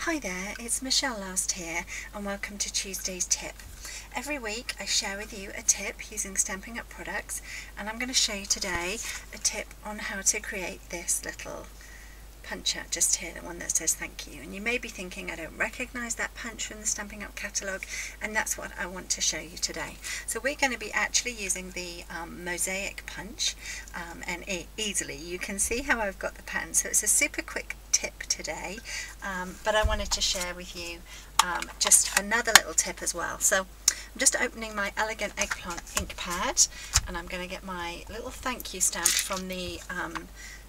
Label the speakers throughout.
Speaker 1: Hi there, it's Michelle Last here and welcome to Tuesday's Tip. Every week I share with you a tip using Stampin' Up products, and I'm going to show you today a tip on how to create this little punch out just here, the one that says thank you. And you may be thinking, I don't recognise that punch from the Stampin' Up catalogue, and that's what I want to show you today. So we're going to be actually using the Mosaic Punch, and easily you can see how I've got the pattern. So it's a super quick tip today, but I wanted to share with you just another little tip as well. So I'm just opening my Elegant Eggplant ink pad, and I'm going to get my little thank you stamp from the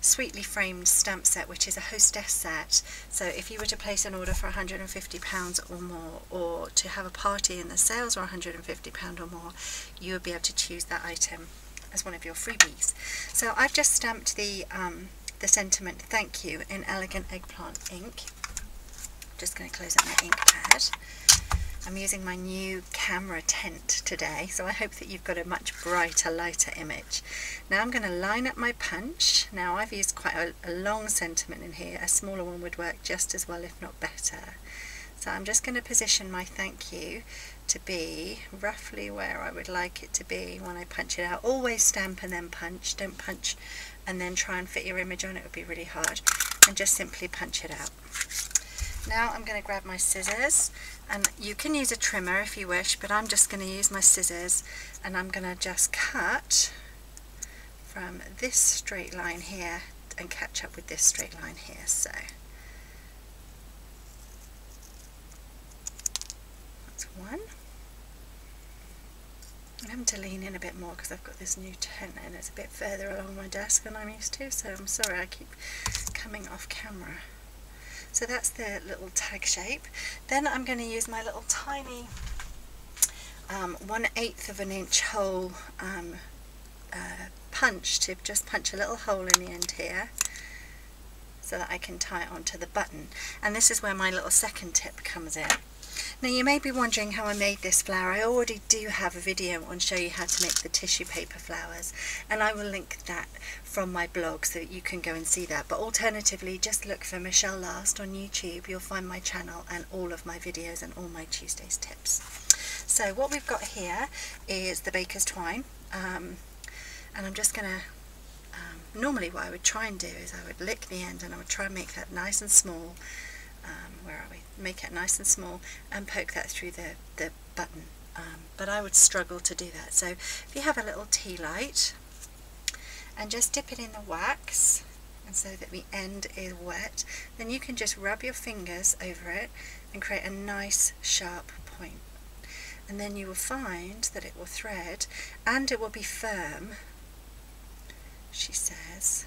Speaker 1: Sweetly Framed stamp set, which is a hostess set. So if you were to place an order for £150 or more, or to have a party and the sales were £150 or more, you would be able to choose that item as one of your freebies. So I've just stamped the sentiment thank you in Elegant Eggplant ink. Just going to close up my ink pad. I'm using my new camera tent today, so I hope that you've got a much brighter, lighter image. Now I'm going to line up my punch. Now I've used quite a long sentiment in here. A smaller one would work just as well, if not better. So I'm just going to position my thank you to be roughly where I would like it to be when I punch it out. Always stamp and then punch. Don't punch and then try and fit your image on. It would be really hard. And just simply punch it out. Now I'm going to grab my scissors, and you can use a trimmer if you wish, but I'm just going to use my scissors, and I'm going to just cut from this straight line here and catch up with this straight line here. So that's one. I'm having to lean in a bit more because I've got this new tent and it's a bit further along my desk than I'm used to, so I'm sorry I keep coming off camera. So that's the little tag shape. Then I'm going to use my little tiny 1/8 of an inch hole punch to just punch a little hole in the end here so that I can tie it onto the button. And this is where my little second tip comes in. Now you may be wondering how I made this flower. I already do have a video on show you how to make the tissue paper flowers, and I will link that from my blog so that you can go and see that. But alternatively, just look for Michelle Last on YouTube. You'll find my channel and all of my videos and all my Tuesdays tips. So what we've got here is the baker's twine, and I'm just going to, normally what I would try and do is I would lick the end and I would try and make that nice and small. Where are we? Make it nice and small and poke that through the button, but I would struggle to do that. So if you have a little tea light and just dip it in the wax, and so that the end is wet, then you can just rub your fingers over it and create a nice sharp point, and then you will find that it will thread and it will be firm, she says.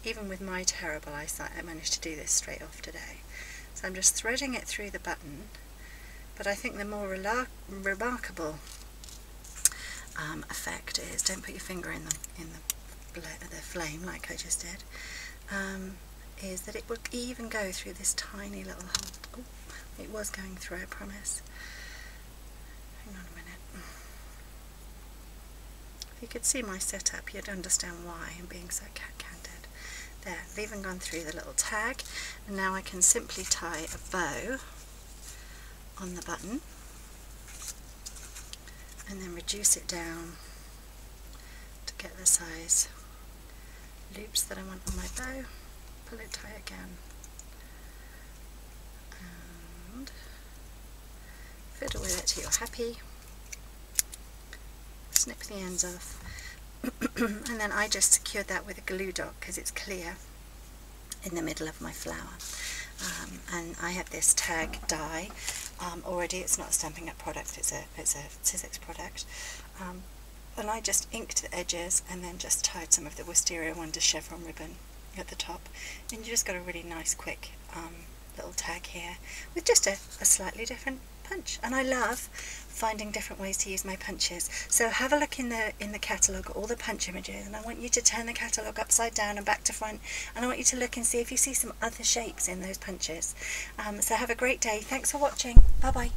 Speaker 1: Even with my terrible eyesight, I managed to do this straight off today. So I'm just threading it through the button, but I think the more remarkable effect is, don't put your finger in the flame like I just did, is that it will even go through this tiny little hole. Oh, it was going through, I promise. Hang on a minute. If you could see my setup, you'd understand why I'm being so cat-candid. There, I've even gone through the little tag, and now I can simply tie a bow on the button and then reduce it down to get the size loops that I want on my bow, pull it tight again, and fiddle with it till you're happy, snip the ends off. And then I just secured that with a glue dot because it's clear in the middle of my flower. And I have this tag die already. It's not a Stampin' Up product, it's a Sizzix product. And I just inked the edges and then just tied some of the Wisteria Wonder chevron ribbon at the top. And you just got a really nice quick little tag here with just a slightly different punch. And I love finding different ways to use my punches. So have a look in the catalogue at all the punch images, and I want you to turn the catalogue upside down and back to front, and I want you to look and see if you see some other shapes in those punches. So have a great day. Thanks for watching. Bye bye.